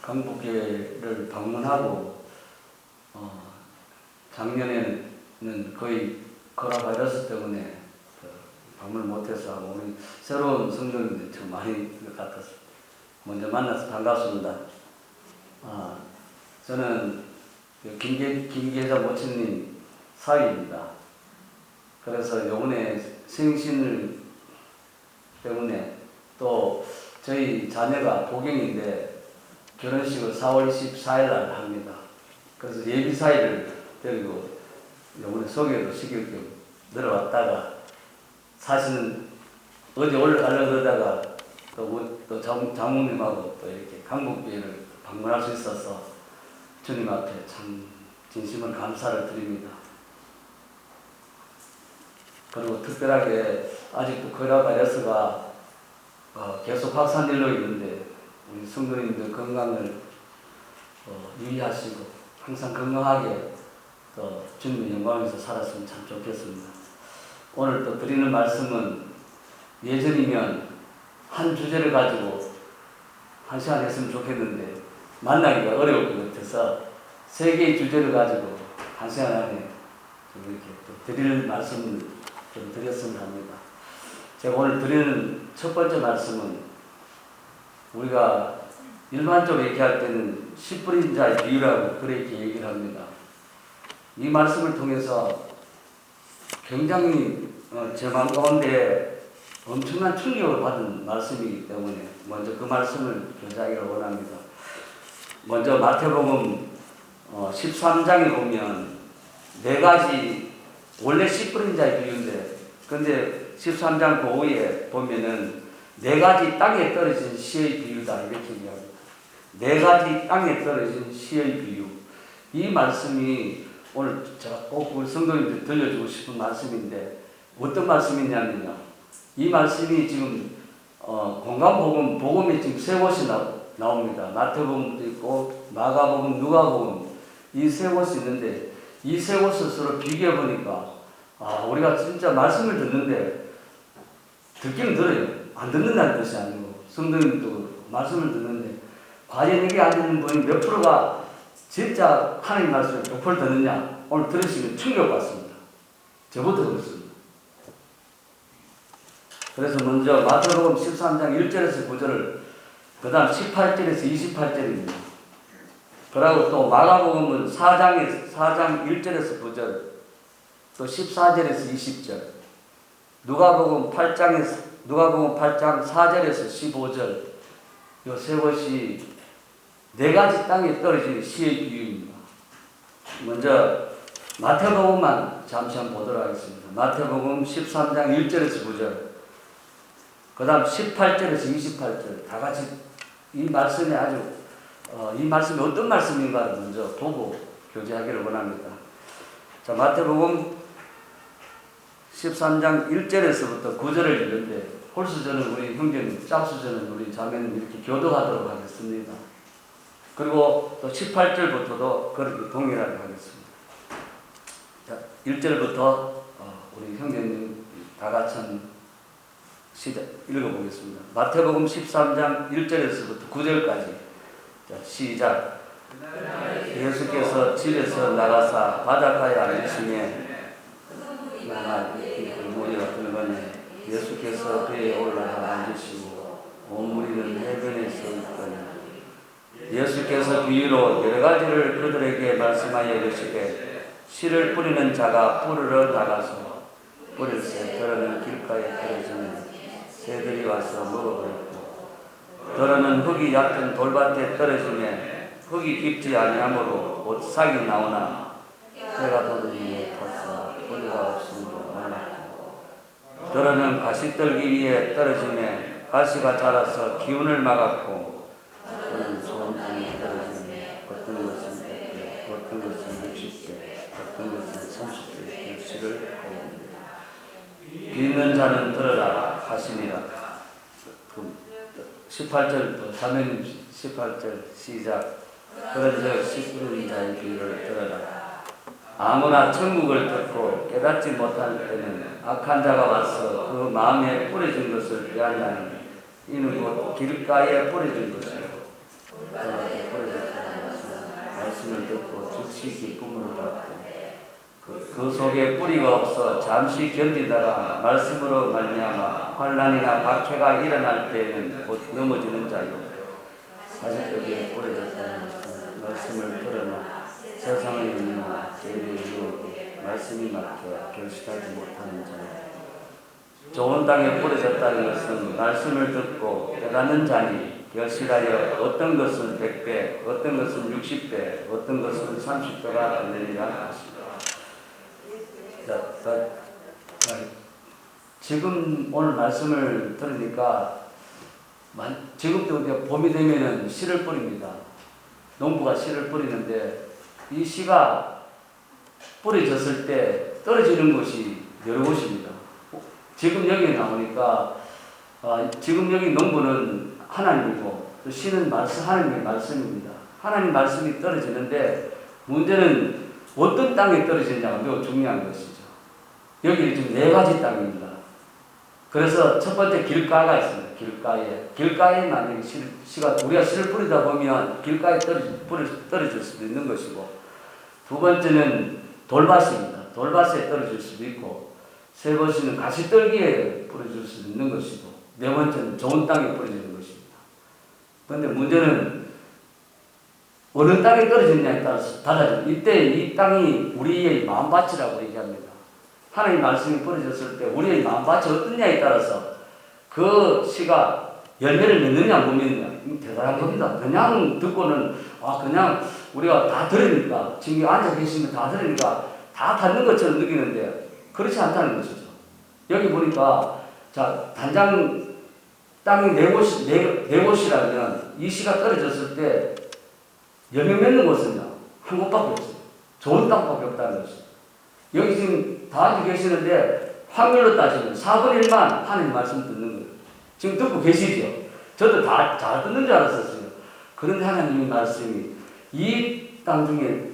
강북교회를 방문하고 작년에는 거의 코로나 바이러스 때문에 방문을 못해서 우리 새로운 성도님들 좀 많이 것 같아서 먼저 만나서 반갑습니다. 저는 김계자 모친님 사위입니다. 그래서 이번에 생신을 때문에 또 저희 자녀가 보경인데 결혼식을 4월 24일 날 합니다. 그래서 예비 사위를 데리고 이번에 소개도 시킬 겸 들어왔다가 사실은 어제 올라가려고 그러다가 또 장모님하고 또 이렇게 강북교회를 방문할 수 있어서 주님 앞에 참 진심은 감사를 드립니다. 그리고 특별하게 아직도 코로나 바이러스가 계속 확산일로 있는데 우리 성도님들 건강을 유의하시고 항상 건강하게 또 주님의 영광에서 살았으면 참 좋겠습니다. 오늘 또 드리는 말씀은 예전이면 한 주제를 가지고 한 시간 했으면 좋겠는데 만나기가 어려울 것 같아서 세 개의 주제를 가지고 한 시간 안에 좀 이렇게 또 드릴 말씀을 좀 드렸으면 합니다. 제가 오늘 드리는 첫 번째 말씀은 우리가 일반적으로 얘기할 때는 씨 뿌린 자의 비유라고 그렇게 얘기를 합니다. 이 말씀을 통해서 굉장히 제 마음 가운데 엄청난 충격을 받은 말씀이기 때문에 먼저 그 말씀을 교제하기를 원합니다. 먼저 마태복음 13장에 보면 네 가지 원래 씨 뿌린 자의 비유인데 근데 13장 그 후에 보면은 네 가지 땅에 떨어진 씨의 비유다 이렇게 얘기합니다. 네 가지 땅에 떨어진 씨의 비유. 이 말씀이 오늘 제가 꼭 우리 성도님들 들려주고 싶은 말씀인데 어떤 말씀이냐면요. 이 말씀이 지금 공간복음, 복음이 지금 세 곳이 나옵니다. 마태복음도 있고 마가복음, 누가복음 이 세 곳이 있는데 이 세 곳을 서로 비교해 보니까 우리가 진짜 말씀을 듣는데 듣기는 들어요. 안 듣는다는 뜻이 아니고 성도님도 말씀을 듣는데 과연 여기 앉는 분이 몇 프로가 진짜 하나님 말씀을 100% 듣느냐 오늘 들으시면 충격받습니다. 저부터 그렇습니다. 그래서 먼저 마태복음 13장 1절에서 9절 그 다음 18절에서 28절입니다. 그리고 또 마가복음은 4장 1절에서 9절 또 14절에서 20절 누가복음 8장 4절에서 15절 이 세 곳이 네 가지 땅에 떨어진 씨의 비유입니다. 먼저 마태복음만 잠시 한번 보도록 하겠습니다. 마태복음 13장 1절에서 9절 그 다음 18절에서 28절 다 같이 이 말씀이 이 말씀이 어떤 말씀인가를 먼저 보고 교제하기를 원합니다. 자, 마태복음 13장 1절에서부터 9절을 읽는데 홀수 저는 우리 형제님, 짝수 저는 우리 자매님 이렇게 교도하도록 하겠습니다. 그리고 또 18절부터도 그렇게 동일하게 하겠습니다. 자, 1절부터 우리 형제님 다 같이 시작 읽어보겠습니다. 마태복음 13장 1절에서부터 9절까지 자, 시작. 예수께서 집에서 나가사 바닷가에 앉으시매 무리가 들거니 예수께서 배에 올라가 앉으시고 온 무리는 해변에 서 있더니 예수께서 비유로 여러 가지를 그들에게 말씀하여 이르시되 씨를 뿌리는 자가 뿌리러 나가서 뿌릴새 더러는 길가에 떨어지면 새들이 와서 먹어버렸고 더러는 흙이 얕은 돌밭에 떨어지면 흙이 깊지 아니하므로 곧 싹이 나오나 해가 돋으니 벌써 뿌리가 없으므로 말랐고 더러는 가시떨기 위에 떨어지면 가시가 자라서 기운을 막았고 더러는 소원장에 떨어지면 어떤 것은 100배 어떤 것은 60배 어떤 것은 30배 역시를 하였느니라. 비는 자는 들어라 하시니라. 18절 자매님 18절 시작. 그런즉 씨 뿌린 자의 비유를 들어라. 아무나 천국을 듣고 깨닫지 못할 때는 악한 자가 와서 그 마음에 뿌려진 것을 빼앗나니 이는 곧 길가에 뿌려진 것이고 돌밭에 뿌려졌다는 말씀을 듣고 즉시 기쁨으로 받고 그 속에 뿌리가 없어 잠시 견디다가 말씀으로 말미암아 환난이나 박해가 일어날 때에는 곧 넘어지는 자요 사직덕에 뿌려졌다는 말씀을 들으나 세상의 의미나 죄의 유혹에 말씀이 막혀 결실하지 못하는 자요 좋은 땅에 뿌려졌다는 것은 말씀을 듣고 깨닫는 자니 결실하여 어떤 것은 100배, 어떤 것은 60배, 어떤 것은 30배가 되리라 하십니다. 지금 오늘 말씀을 들으니까 지금도 우리가 봄이 되면은 씨를 뿌립니다. 농부가 씨를 뿌리는데 이 씨가 뿌려졌을 때 떨어지는 곳이 여러 곳입니다. 지금 여기 나오니까 지금 여기 농부는 하나님이고 또 씨는 하나님의 말씀입니다. 하나님 말씀이 떨어지는데 문제는 어떤 땅에 떨어지느냐가 매우 중요한 것이죠. 여기 지금 4가지 땅입니다. 그래서 첫 번째 길가가 있습니다. 길가에 만약에 씨가 우리가 씨를 뿌리다 보면 길가에 떨어질 수도 있는 것이고 두 번째는 돌밭입니다. 돌밭에 떨어질 수도 있고 세 번째는 가시떨기에 뿌려질 수 있는 것이고 네 번째는 좋은 땅에 뿌려지는 것입니다. 그런데 문제는 어느 땅에 떨어지느냐에 따라서 달라집니다. 이때 이 땅이 우리의 마음밭이라고 얘기합니다. 하나님 말씀이 뿌려졌을 때 우리의 마음밭이 어떠냐에 따라서 그 씨가 열매를 맺느냐 못 맺느냐 대단한 겁니다. 그냥 듣고는 그냥 우리가 다 들으니까 지금 앉아 계시면 다 들으니까 다 받는 것처럼 느끼는데 그렇지 않다는 것이죠. 여기 보니까 단장 땅이 4곳이라면 이 씨가 떨어졌을 때 열매 맺는 곳은요 한 곳밖에 없어요. 좋은 땅밖에 없다는 것이죠. 여기 지금 다 앉아 계시는데 확률로 따지면 4분의 1만 하나님 말씀 듣는 거예요. 지금 듣고 계시죠? 저도 다 잘 듣는 줄 알았었어요. 그런데 하나님의 말씀이 이 땅 중에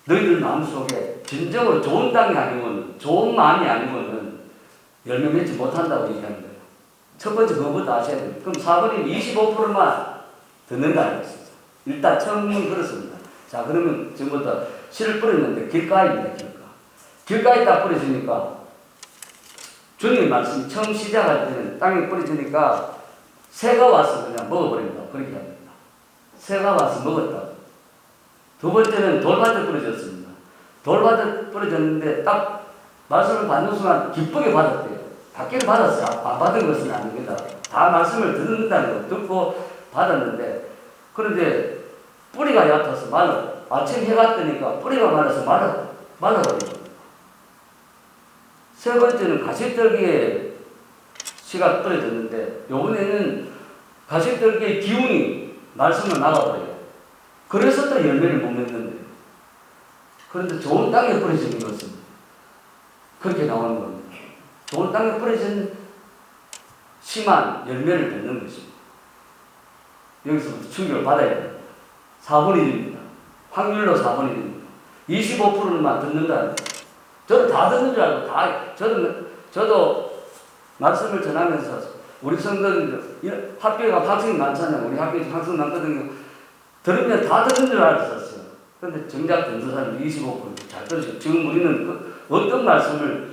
너희들 마음속에 진정으로 좋은 땅이 아니면 좋은 마음이 아니면 열매 맺지 못한다고 얘기하는 거예요. 첫 번째 그것부터 아셔야 돼요. 그럼 4분의 25%만 듣는다는 것이죠. 일단 처음은 그렇습니다. 자, 그러면 지금부터 씨를 뿌렸는데 길가입니다. 길가에 딱 뿌려지니까 주님의 말씀이 처음 시작할 때는 땅에 뿌려지니까 새가 와서 그냥 먹어버린다. 그렇게 합니다. 새가 와서 먹었다. 두 번째는 돌밭에 뿌려졌습니다. 돌밭에 뿌려졌는데 딱 말씀을 받는 순간 기쁘게 받았대요. 받기를 받았어요. 안 받은 것은 아닙니다. 다 말씀을 듣는다는 거 듣고 받았는데 그런데 뿌리가 얕아서 아침 해가 뜨니까 뿌리가 말라서 말라버립니다. 세 번째는 가시떨기에 씨가 뿌려졌는데 요번에는 가시떨기의 기운이 말씀을 나가버려요. 그래서 또 열매를 못 맺는데 그런데 좋은 땅에 뿌려지는 것은 그렇게 나오는 겁니다. 좋은 땅에 뿌려진 씨만 열매를 맺는 것입니다. 여기서부터 충격을 받아야 됩니다. 4분의 1입니다. 확률로 4분의 1입니다. 25%만 듣는다는 거예요. 저도 다 듣는 줄 알고 저도 말씀을 전하면서 우리 성도들 학교가 학생이 많잖아요. 우리 학교에 학생 많거든요. 들으면 다 듣는 줄 알았었어요. 그런데 정작 듣는 사람이 25%잘 들으셔요. 지금 우리는 어떤 말씀을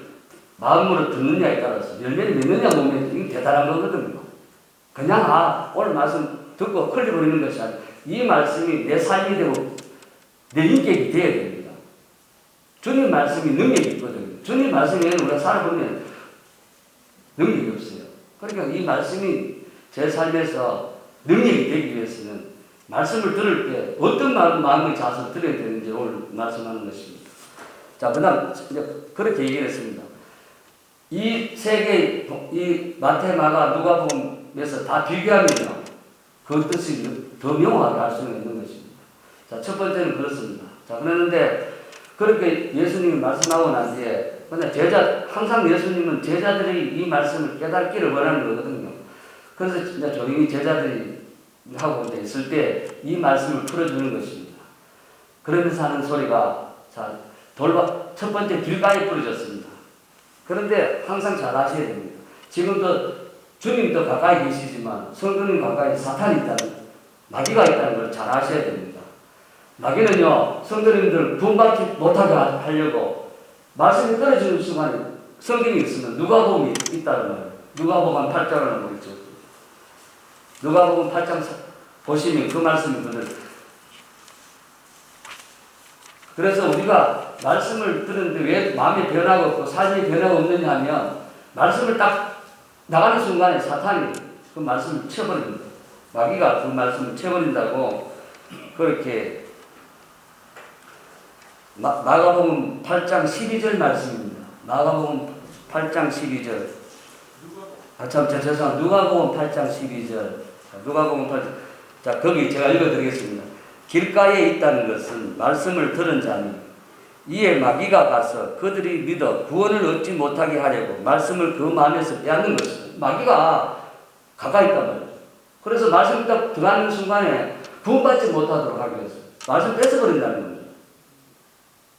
마음으로 듣느냐에 따라서 열매를 맺느냐 못 맺느냐 이게 대단한 거거든요. 그냥 오늘 말씀 듣고 흘려버리는 것이 아니라 이 말씀이 내 삶이 되고 내 인격이 되어야 됩니다. 주님 말씀이 능력이 있거든요. 주님 말씀에 우리가 살아보면 능력이 없어요. 그러니까 이 말씀이 제 삶에서 능력이 되기 위해서는 말씀을 들을 때 어떤 마음의 자세로 들어야 되는지 오늘 말씀하는 것입니다. 자, 그 다음 그렇게 얘기했습니다. 이 세 개, 이 마태, 마가, 누가복음에서 다 비교하면요 그 뜻이 더 명확하게 알 수는 있는 것입니다. 자, 첫 번째는 그렇습니다. 자, 그랬는데 그렇게 예수님이 말씀하고 난 뒤에 근데 항상 예수님은 제자들이 이 말씀을 깨닫기를 원하는 거거든요. 그래서 진짜 조용히 제자들이 하고 있을 때 이 말씀을 풀어주는 것입니다. 그러면서 하는 소리가 첫 번째 길가에 뿌려졌습니다. 그런데 항상 잘 아셔야 됩니다. 지금도 주님도 가까이 계시지만 성도님 가까이 사탄이 있다는 마귀가 있다는 걸 잘 아셔야 됩니다. 마귀는요, 성도님들 구원받지 못하게 하려고 말씀이 떨어지는 순간에 성경이 있으면 누가복음이 있다는 말이에요. 누가복음 8장을 보겠죠. 누가복음 8장 보시면 그 말씀이 그대로. 그래서 우리가 말씀을 들었는데 왜 마음의 변화가 없고 삶의 변화가 없느냐 하면 말씀을 딱 나가는 순간에 사탄이 그 말씀을 쳐버립니다. 마귀가 그 말씀을 쳐버린다고 그렇게 마가복음 8장 12절 말씀입니다. 마가복음 8장 12절. 죄송합니다. 누가복음 8장 12절. 누가복음 8장. 자, 거기 제가 읽어드리겠습니다. 길가에 있다는 것은 말씀을 들은 자니 이에 마귀가 가서 그들이 믿어 구원을 얻지 못하게 하려고 말씀을 그 마음에서 빼앗는 것입니다. 마귀가 가까이 있단 말이에요. 그래서 말씀이 딱 들어가는 순간에 구원받지 못하도록 하기 위해서 말씀 뺏어버린다는 겁니다.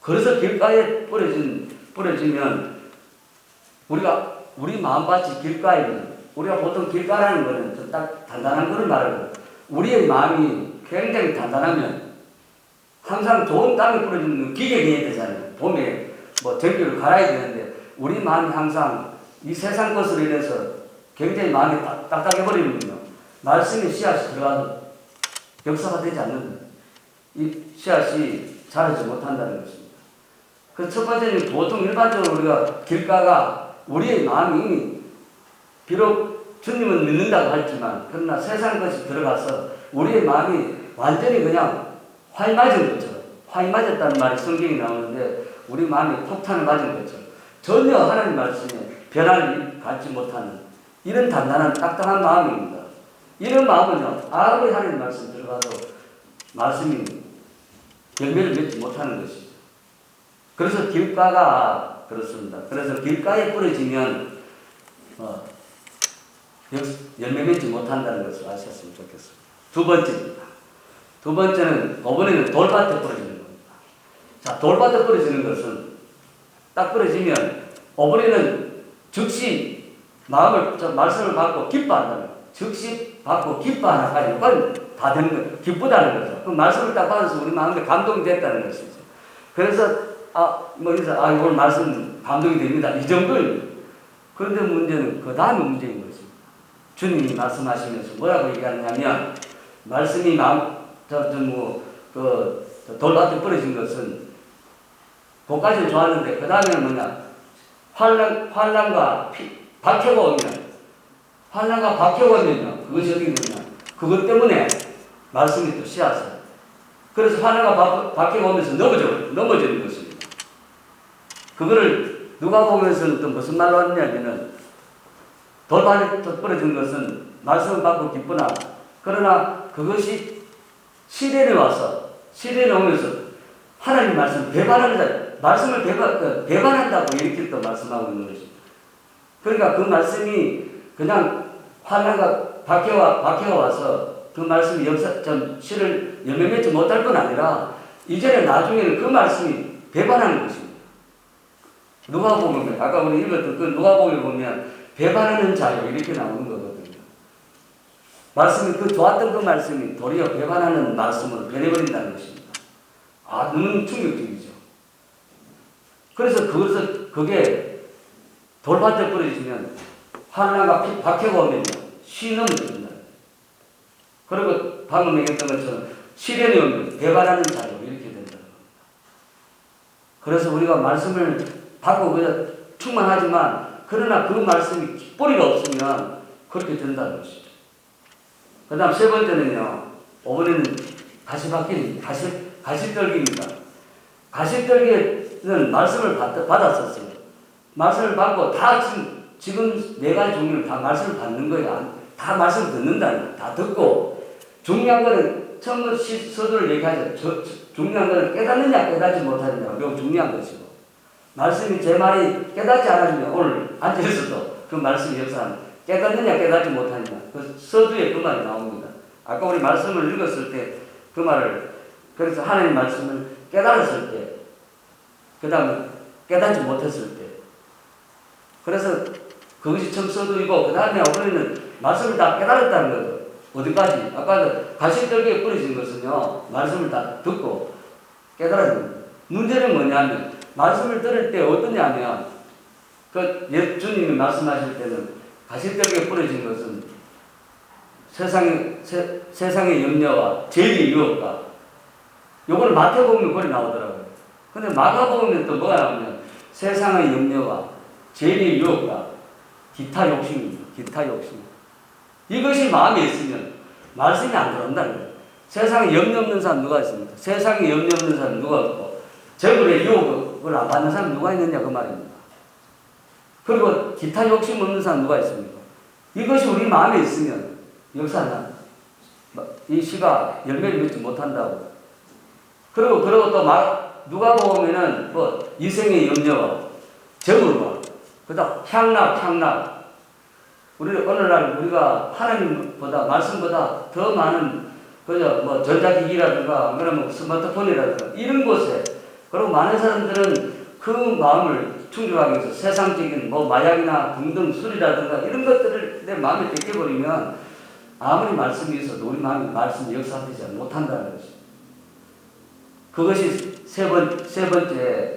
그래서 길가에 뿌려지면 우리 마음밭이 길가에 우리가 보통 길가라는 거는 좀 딱 단단한 거를 말하고 우리의 마음이 굉장히 단단하면 항상 좋은 땅에 뿌려지는 기계해야 되잖아요. 봄에 뭐 전기를 갈아야 되는데 우리 마음이 항상 이 세상 것으로 인해서 굉장히 마음이 딱딱해버리면요. 말씀의 씨앗이 들어가도 역사가 되지 않는다. 이 씨앗이 자라지 못한다는 것입니다. 그 첫 번째는 보통 일반적으로 우리가 길가가 우리의 마음이 비록 주님은 믿는다고 했지만 그러나 세상 것이 들어가서 우리의 마음이 완전히 그냥 화이 맞은 것처럼 화이 맞았다는 말이 성경에 나오는데 우리 마음이 폭탄을 맞은 것처럼 전혀 하나님 말씀에 변화를 갖지 못하는 이런 단단한 딱딱한 마음입니다. 이런 마음은요 아무리 하나님 말씀 들어가도 말씀이 열매를 맺지 못하는 것이죠. 그래서 길가가 그렇습니다. 그래서 길가에 뿌려지면 열매 맺지 못한다는 것을 아셨으면 좋겠습니다. 두 번째입니다. 두 번째는 이번에는 돌밭에 뿌려지는 겁니다. 자, 돌밭에 뿌려지는 것은 딱 뿌려지면 이번에는 즉시 말씀을 받고 기뻐한다는 거예요. 즉시 받고 기뻐하나까지 그건 다 되는 거예요. 기쁘다는 거죠. 그 말씀을 딱 받아서 우리 마음에 감동이 됐다는 것이죠. 그래서 오늘 말씀 감동이 됩니다. 이 정도입니다. 그런데 문제는 그 다음에 문제인 것입니다. 주님이 말씀하시면서 뭐라고 얘기하냐면 말씀이 돌밭에 뿌려진 것은 그까지는 좋았는데 그 다음에는 뭐냐 환난과 박해가 오면요 그것이 어떻게 되냐 그것 때문에 말씀이 또 씨앗을 그래서 환난과 박해가 오면서 넘어지는 것입니다. 그거를 누가복음에서는 또 무슨 말로 하냐면은 돌밭에 뿌려진 것은 말씀을 받고 기쁘나 그러나 그것이 시련에 오면서 하나님 말씀을 배반하는 자 말씀을 배반한다고 이렇게 또 말씀하고 있는 것입니다. 그러니까 그 말씀이 그냥 환난과 박해가 와서 그 말씀이 실을 열매 맺지 못할 뿐 아니라 이전에 나중에는 그 말씀이 배반하는 것입니다. 누가복음에 아까 우리 읽었던 그 누가복음에 보면 배반하는 자요 이렇게 나오는 거거든요. 말씀이 좋았던 그 말씀이 도리어 배반하는 말씀으로 변해버린다는 것입니다. 너무 충격적이죠. 그래서 그게 돌밭에 뿌려지면 환난과 박해가 오면 쉬넘어집니다. 그리고 방금 얘기했던 것처럼 시련이 오면 배반하는 자요 이렇게 된다는 겁니다. 그래서 우리가 말씀을 받고 그냥 충만하지만 그러나 그 말씀이 뿌리가 없으면 그렇게 된다는 것이죠. 그 다음 세 번째는요. 이번에는 가시떨기입니다. 가시떨기는 말씀을 받았었어요. 말씀을 받고 다 지금 네 가지 종류를 다 말씀을 받는 거야. 다 말씀을 듣는다는 거야. 다 듣고 중요한 거는 처음 서두를 얘기하죠. 중요한 거는 깨닫느냐 깨닫지 못하느냐. 매우 중요한 것이고 말씀이 제 말이 깨닫지 않으면 오늘 앉아있어도 그 말씀이 역사는 깨닫느냐 깨닫지 못하느냐 그 서두에 그 말이 나옵니다. 아까 우리 말씀을 읽었을 때 그 말을 그래서 하나님 말씀을 깨달았을 때 그 다음에 깨닫지 못했을 때 그래서 그것이 처음 서두이고 그 다음에 우리는 말씀을 다 깨달았다는 거죠. 어디까지? 아까 가시떨기에 뿌려진 것은요, 말씀을 다 듣고 깨달아야 됩니다. 문제는 뭐냐면, 말씀을 들을 때 어떠냐면, 주님이 말씀하실 때는 가시떨기에 뿌려진 것은 세상의 염려와 죄의 유혹과, 요거는 마태복음에 거기 나오더라고요. 근데 마가복음에 또 뭐가 나오냐면, 세상의 염려와 죄의 유혹과 기타 욕심입니다. 기타 욕심. 이것이 마음에 있으면 말씀이 안 들어온다는 거예요. 세상에 염려 없는 사람 누가 있습니까? 세상에 염려 없는 사람 누가 없고, 재물의 유혹을 안 받는 사람 누가 있느냐 그 말입니다. 그리고 기타 욕심 없는 사람 누가 있습니까? 이것이 우리 마음에 있으면 역사나 이 시가 열매를 맺지 못한다고. 그리고 또 누가 보면은 이생의 염려와 재물과 그다음 향락. 오늘날 우리가 하나님보다 말씀보다 더 많은 전자기기라든가 그러면 스마트폰이라든가 이런 곳에, 그리고 많은 사람들은 그 마음을 충족하기 위해서 세상적인 마약이나 등등 술이라든가 이런 것들을 내 마음에 뺏겨버리면 아무리 말씀이 있어도 우리 마음이 말씀이 역사되지 못한다는 것입니다. 그것이 세 번째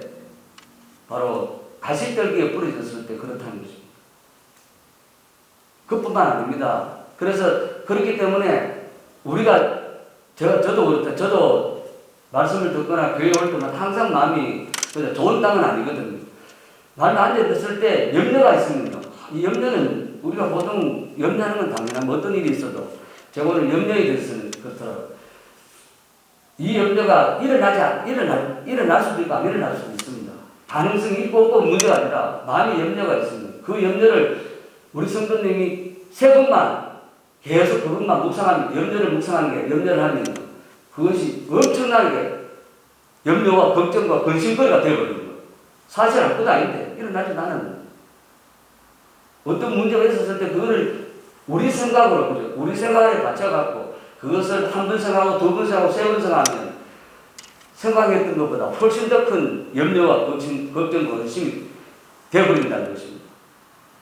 바로 가시떨기에 뿌려졌을 때 그렇다는 것입니다. 그뿐만 아닙니다. 그래서 그렇기 때문에 우리가 저도 그렇다. 저도 말씀을 듣거나 교회 올 때마다 항상 마음이 좋은 땅은 아니거든요. 마음에 앉아있을 때 염려가 있습니다. 이 염려는 우리가 보통 염려하는 건 당연한 어떤 일이 있어도 저거는 염려에 대해서는 그렇더라고요. 이 염려가 일어날 수도 있고 안 일어날 수도 있습니다. 가능성이 있고 없고 문제가 아니라 마음에 염려가 있습니다. 그 염려를 우리 성도님이 3번만 계속 그것만 묵상하면, 염려를 하면 그것이 엄청나게 염려와 걱정과 근심거리가 되어버리는 거예요. 사실 아무것도 아닌데 일어나지 않았는데 어떤 문제가 있었을 때 그거를 우리 생각에 맞춰갖고 그것을 한 번 생각하고 두 번 생각하고 세 번 생각하면 생각했던 것보다 훨씬 더 큰 염려와 걱정과 근심이 되어버린다는 것입니다.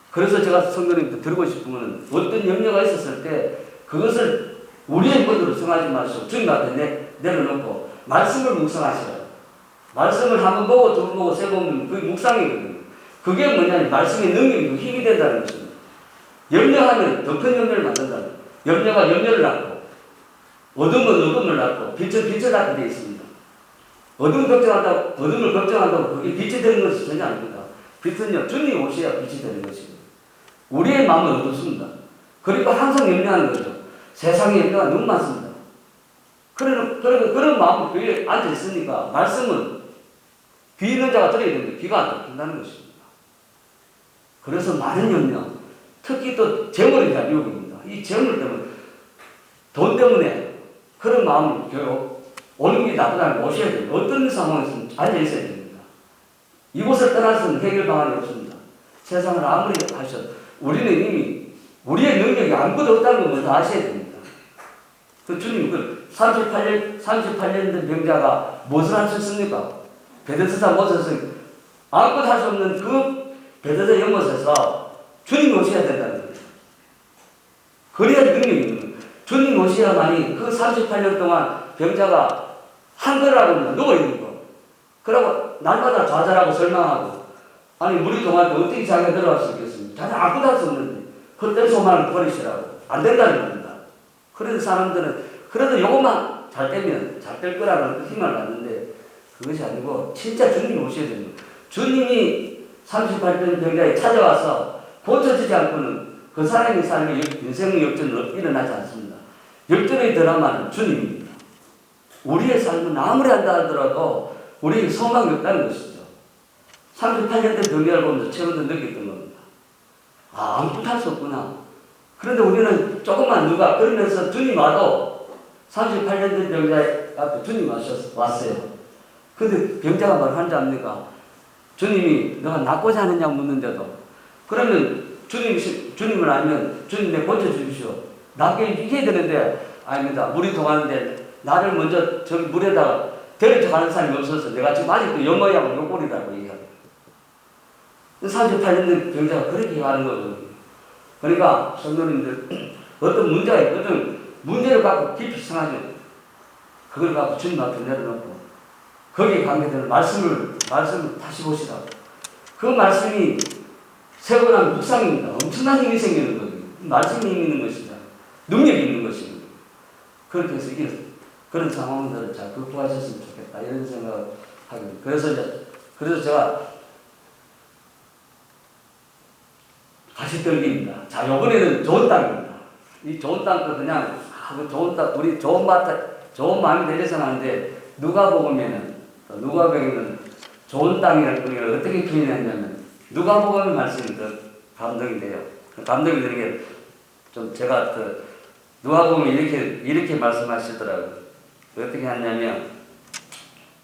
그래서 제가 성도님한테 드리고 싶은 것은 어떤 염려가 있었을 때 그것을 우리의 것으로 생각하지 마시고 주님한테 내려놓고 말씀을 묵상하시라. 말씀을 한 번 보고 두 번 보고 세 번 보면 그게 묵상이거든요. 그게 뭐냐면 말씀의 능력이고 힘이 된다는 것입니다. 염려하면 더 큰 염려를 만든다는 거예요. 염려가 염려를 낳고 어둠은 어둠을 낳고 빛은 빛을 낳게 되어 있습니다. 어둠을 걱정한다고 그게 빛이 되는 것이 전혀 아닙니다. 빛은요, 주님이 오셔야 빛이 되는 것입니다. 우리의 마음은 어둡습니다. 그리고 항상 염려하는 거죠. 세상에 염려가 너무 많습니다. 그런 마음으로 교회에 앉아있으니까 말씀은 귀 있는 자가 들어야 되는데 귀가 안 들린다는 것입니다. 그래서 많은 염려, 특히 또 재물에 대한 유혹입니다. 이 재물 때문에, 돈 때문에 그런 마음을 교회 오는 게 나쁘다는 거 오셔야 돼요. 어떤 상황에서는 앉아있어야 됩니다. 이곳을 떠나서는 해결 방안이 없습니다. 세상을 아무리 하셔도 우리는 이미 우리의 능력이 아무것도 없다는 걸 먼저 아셔야 됩니다. 주님 38년 된 병자가 무엇을 할 수 있습니까? 베데스다 못에서 아무것도 할 수 없는 그 베데스다 연못에서 주님이 오셔야 된다는 거예요. 그래야 능력이 있는 거예요. 주님이 오셔야만이 그 38년 동안 병자가 한 거라고 누워있는 거. 그러고 날마다 좌절하고 설망하고, 아니 물이 동할 때 어떻게 자기가 들어갈 수 있겠습니까? 자기가 아무것도 할 수 없는데 헛된 소망을 버리시라고. 안 된다는 겁니다. 그런 사람들은 그래도 요것만 잘 되면 잘 될 거라는 힘을 받는데 그것이 아니고 진짜 주님이 오셔야 됩니다. 주님이 38년 병자에 찾아와서 고쳐지지 않고는 그 사람의 삶의 인생의 역전은 일어나지 않습니다. 역전의 드라마는 주님입니다. 우리의 삶은 아무리 한다 하더라도 우리에게 소망이 없다는 것이죠. 38년 된 병자를 보면서 최근에 느꼈던 겁니다. 아무것도 할 수 없구나. 그런데 우리는 조금만 누가 그러면서 주님 와도 38년 된 병자 앞에 주님 왔어요. 근데 병자가 뭘 하는지 압니까? 주님이 너가 낫고자 하느냐고 묻는데도, 그러면 주님을 알면 주님 내 고쳐주십시오. 낫게 해야 되는데, 아닙니다. 물이 동하는데 나를 먼저 저기 물에다가 데려쳐 가는 사람이 없어서 내가 지금 아직도 영어하고 요꼴이라고 얘기합니다. 38년 된 병자가 그렇게 하는 거거든요. 그러니까 성도님들 어떤 문제가 있거든 문제를 갖고 깊이 생각하죠. 그걸 갖고 주님 앞에 내려놓고 거기에 관계되는 말씀을 다시 보시라고. 그 말씀이 세고 나면 묵상입니다. 엄청난 힘이 생기는 거거든요. 말씀이 힘이 있는 것이다. 능력이 있는 것입니다. 그렇게 해서 그런 상황들을 잘 극복하셨으면 좋겠다. 이런 생각을 하게 됩니다. 그래서 제가 가시떨기입니다. 자, 요번에는 좋은 땅입니다. 이 좋은 땅도 그냥, 그 좋은 땅, 우리 좋은 마음이 내려서는 하는데, 누가복음에는 좋은 땅이라는 걸 어떻게 표현했냐면, 누가복음 말씀이 더 감동이 돼요. 감동이 되는 게, 좀 제가 누가복음에 이렇게 말씀하시더라고요. 어떻게 하냐면,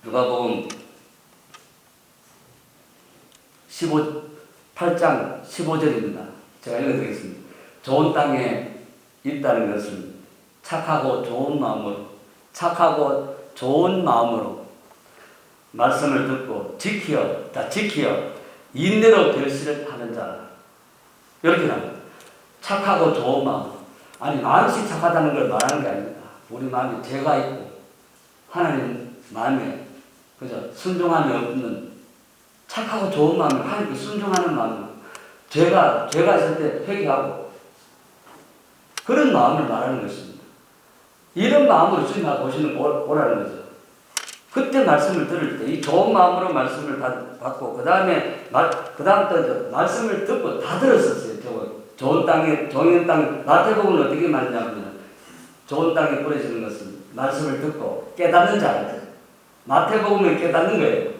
누가복음 8장 15절입니다. 제가 읽어드리겠습니다. 좋은 땅에 있다는 것은 착하고 좋은 마음으로 말씀을 듣고 지키어 인내로 결실을 하는 자라. 이렇게 나옵니다. 착하고 좋은 마음. 아니, 마음이 착하다는 걸 말하는 게 아닙니다. 우리 마음에 죄가 있고 하나님 마음에 그저 순종함이 없는 착하고 좋은 마음을 하나님께 순종하는 마음, 죄가 있을 때 회개하고 그런 마음을 말하는 것입니다. 이런 마음으로 주님 앞에 오라는 거죠. 그때 말씀을 들을 때 이 좋은 마음으로 말씀을 받고 그 다음부터 말씀을 듣고 다 들었었어요. 좋은 땅에 마태복음은 어떻게 말하냐면 좋은 땅에 뿌려지는 것은 말씀을 듣고 깨닫는 자예요. 마태복음은 깨닫는 거예요.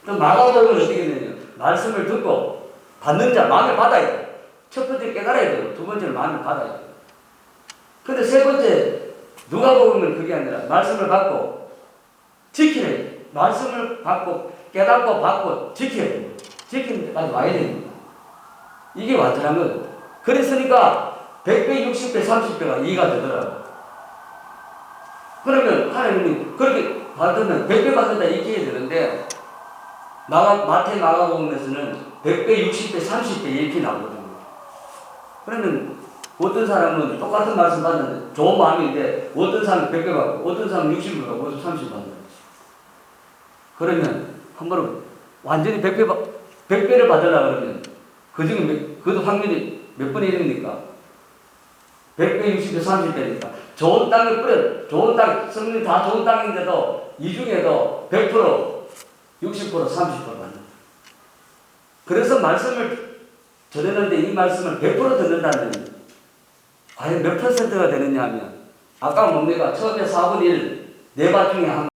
또 마가복음은 어떻게 되냐? 말씀을 듣고 받는 자, 마음에 받아야 돼요. 첫 번째 깨달아야 되고 두 번째는 마음에 받아야 돼요. 근데 세 번째 누가복음은 그게 아니라 말씀을 받고 지키래. 말씀을 받고 깨닫고 받고 지켜야 돼요. 지키는 데까지 와야 됩니다. 이게 완전한 거예요. 그랬으니까 100배, 60배, 30배가 이해가 되더라고요. 그러면 하나님이 그렇게 받으면 100배 받는다 이렇게 해야 되는데 마태 마가복음에서는 100배, 60배, 30배 이렇게 나오거든요. 그러면 어떤 사람은 똑같은 말씀 받는데 좋은 마음인데 어떤 사람은 100배 받고 어떤 사람은 60배 받고 어떤 30배 받는 거죠. 그러면 한번 완전히 100배를 받으려고 그러면 그것도 확률이 몇 분의 1입니까? 100배, 60배, 30배니까 좋은 땅, 성경이 다 좋은 땅인데도 이 중에도 100%, 60%, 30% 받는. 그래서 말씀을 전했는데 이 말씀을 100% 듣는다면 과연 몇 %가 되느냐 하면 아까 뭡니까? 처음에 4분의 1, 네 밭 중에 한